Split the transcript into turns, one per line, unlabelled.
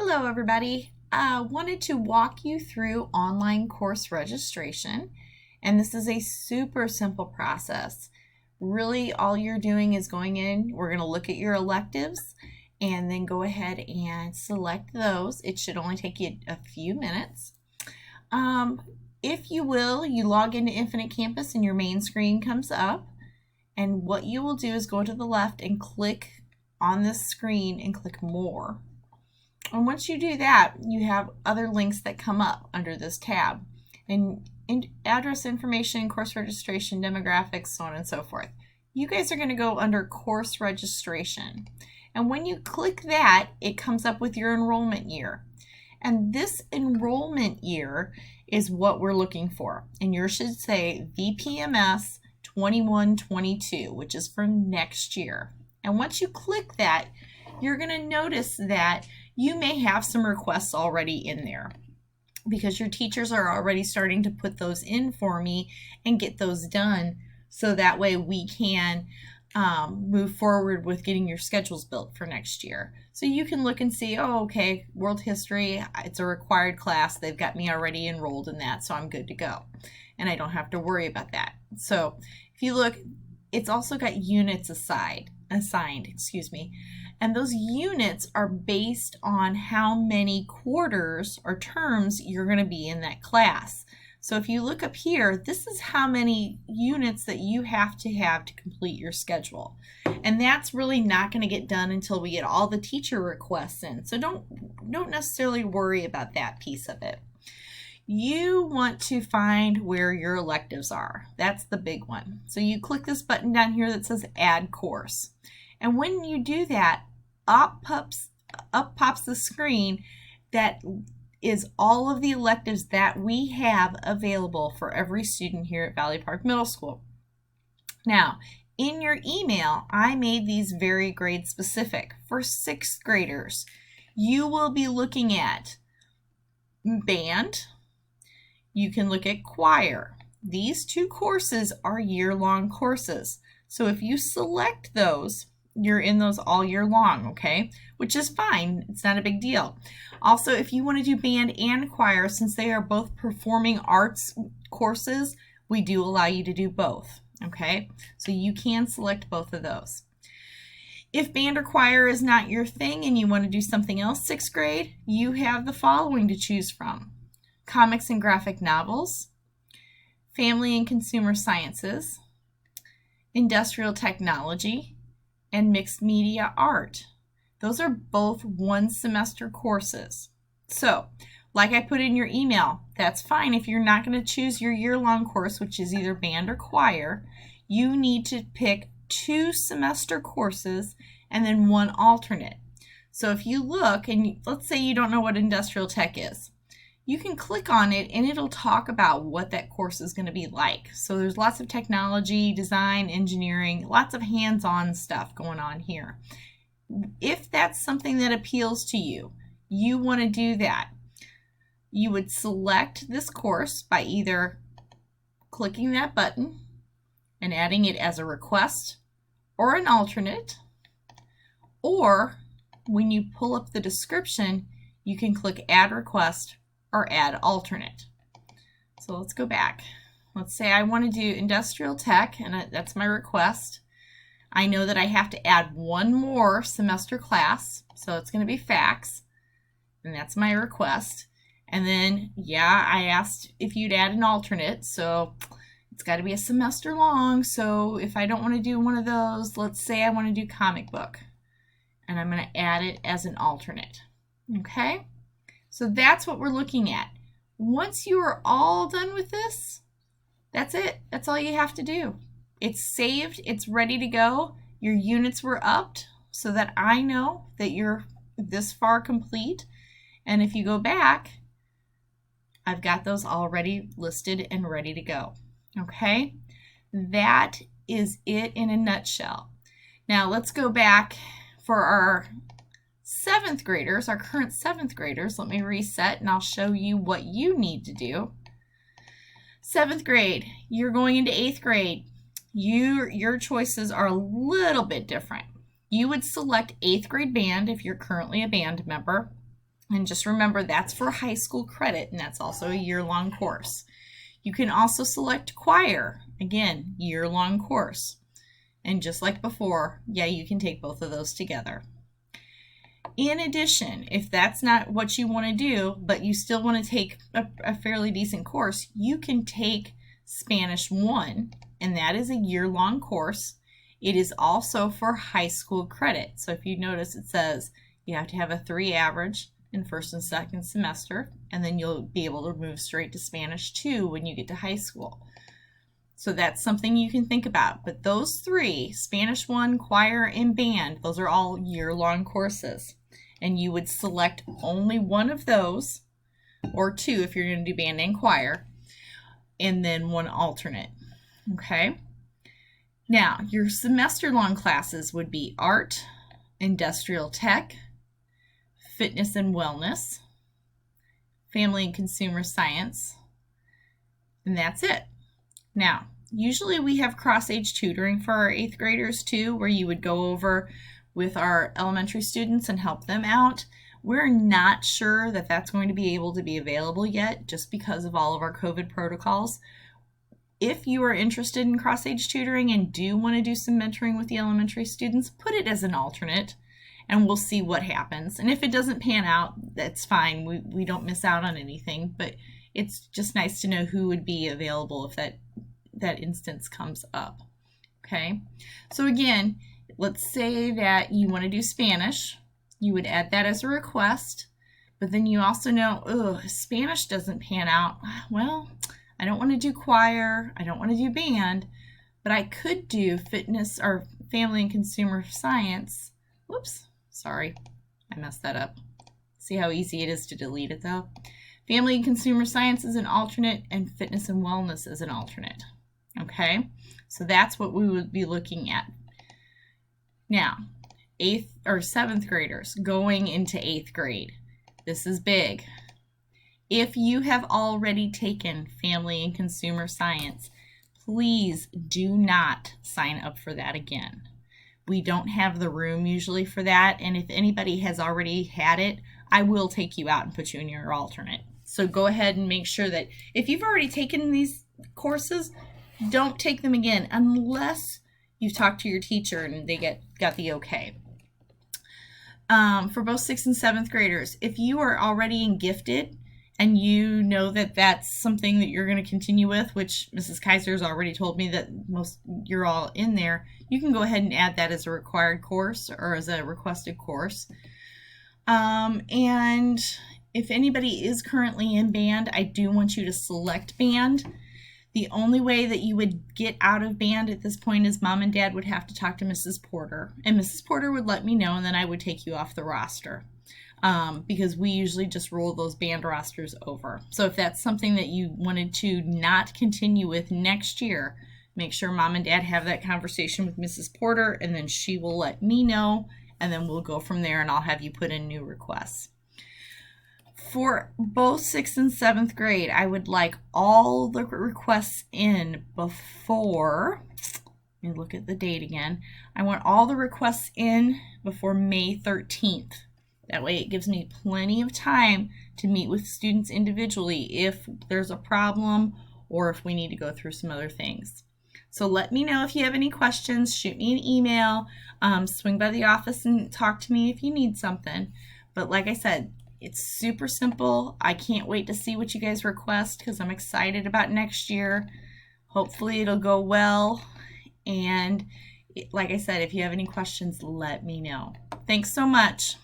Hello everybody. I wanted to walk you through online course registration, and this is a super simple process. Really all you're doing is going in, we're going to look at your electives and then go ahead and select those. It should only take you a few minutes. If you will, you log into Infinite Campus and your main screen comes up, and what you will do is go to the left and click on this screen and click More. And once you do that, you have other links that come up under this tab, and address information, course registration, demographics, so on and so forth. You guys are going to go under course registration, and when you click that, it comes up with your enrollment year, and this enrollment year is what we're looking for, and yours should say VPMS 21-22, which is for next year. And once you click that, you're going to notice that you may have some requests already in there because your teachers are already starting to put those in for me and get those done, so that way we can move forward with getting your schedules built for next year. So you can look and see, oh, okay, world history, it's a required class. They've got me already enrolled in that, so I'm good to go. And I don't have to worry about that. So if you look, it's also got units assigned, and those units are based on how many quarters or terms you're going to be in that class. So if you look up here, this is how many units that you have to complete your schedule. And that's really not going to get done until we get all the teacher requests in. So don't necessarily worry about that piece of it. You want to find where your electives are. That's the big one. So you click this button down here that says Add Course. And when you do that, up pops the screen that is all of the electives that we have available for every student here at Valley Park Middle School. Now, in your email, I made these very grade specific. For 6th graders, you will be looking at band. You can look at choir. These two courses are year-long courses. So if you select those, you're in those all year long, okay? Which is fine. It's not a big deal. Also, if you want to do band and choir, since they are both performing arts courses, we do allow you to do both, okay? So you can select both of those. If band or choir is not your thing and you want to do something else 6th grade, you have the following to choose from: comics and graphic novels, family and consumer sciences, industrial technology, and mixed media art. Those are both 1 semester courses. So, like I put in your email, that's fine if you're not going to choose your year-long course, which is either band or choir. You need to pick 2 semester courses and then 1 alternate. So if you look, and let's say you don't know what industrial tech is, you can click on it and it'll talk about what that course is going to be like. So there's lots of technology, design, engineering, lots of hands-on stuff going on here. If that's something that appeals to you, you want to do that, you would select this course by either clicking that button and adding it as a request or an alternate, or when you pull up the description, you can click Add Request or Add Alternate. So let's go back. Let's say I want to do industrial tech, and that's my request. I know that I have to add 1 more semester class, so it's going to be FACS, and that's my request. And then, yeah, I asked if you'd add an alternate, so it's got to be a semester long. So if I don't want to do one of those, let's say I want to do comic book, and I'm going to add it as an alternate. Okay? So that's what we're looking at. Once you are all done with this, that's it. That's all you have to do. It's saved. It's ready to go. Your units were upped so that I know that you're this far complete. And if you go back, I've got those already listed and ready to go. Okay? That is it in a nutshell. Now let's go back for our 7th graders, our current 7th graders. Let me reset and I'll show you what you need to do. 7th grade, you're going into 8th grade. Your choices are a little bit different. You would select 8th grade band if you're currently a band member. And just remember, that's for high school credit, and that's also a year-long course. You can also select choir, again, year-long course. And just like before, yeah, you can take both of those together. In addition, if that's not what you want to do, but you still want to take a fairly decent course, you can take Spanish 1, and that is a year-long course. It is also for high school credit. So if you notice, it says you have to have a 3 average in first and second semester, and then you'll be able to move straight to Spanish 2 when you get to high school. So that's something you can think about. But those 3, Spanish 1, choir, and band, those are all year-long courses. And you would select only one of those, or 2 if you're going to do band and choir, and then 1 alternate. Okay? Now, your semester-long classes would be art, industrial tech, fitness and wellness, family and consumer science, and that's it. Now, usually we have cross-age tutoring for our 8th graders too, where you would go over with our elementary students and help them out. We're not sure that that's going to be able to be available yet, just because of all of our COVID protocols. If you are interested in cross-age tutoring and do want to do some mentoring with the elementary students, put it as an alternate, and we'll see what happens. And if it doesn't pan out, that's fine. We don't miss out on anything, but it's just nice to know who would be available if that instance comes up. Okay, so again, let's say that you want to do Spanish. You would add that as a request, but then you also know, Spanish doesn't pan out. Well, I don't want to do choir, I don't want to do band, but I could do fitness or family and consumer science. Whoops, sorry, I messed that up. See how easy it is to delete it though? Family and consumer science is an alternate, and fitness and wellness is an alternate. Okay, so that's what we would be looking at. Now, 8th or 7th graders going into 8th grade. This is big. If you have already taken family and consumer science, please do not sign up for that again. We don't have the room usually for that, and if anybody has already had it, I will take you out and put you in your alternate. So go ahead and make sure that if you've already taken these courses, don't take them again unless you've talked to your teacher and they got the okay. For both 6th and 7th graders, if you are already in gifted and you know that that's something that you're going to continue with, which Mrs. Kaiser has already told me that you're all in there, you can go ahead and add that as a required course or as a requested course. And if anybody is currently in band, I do want you to select band. The only way that you would get out of band at this point is Mom and Dad would have to talk to Mrs. Porter, and Mrs. Porter would let me know, and then I would take you off the roster. Because we usually just roll those band rosters over. So if that's something that you wanted to not continue with next year, make sure Mom and Dad have that conversation with Mrs. Porter, and then she will let me know, and then we'll go from there, and I'll have you put in new requests. For both 6th and 7th grade, I would like all the requests in before, let me look at the date again. I want all the requests in before May 13th. That way it gives me plenty of time to meet with students individually if there's a problem or if we need to go through some other things. So let me know if you have any questions. Shoot me an email, swing by the office and talk to me if you need something. But like I said, it's super simple. I can't wait to see what you guys request because I'm excited about next year. Hopefully it'll go well. And like I said, if you have any questions, let me know. Thanks so much.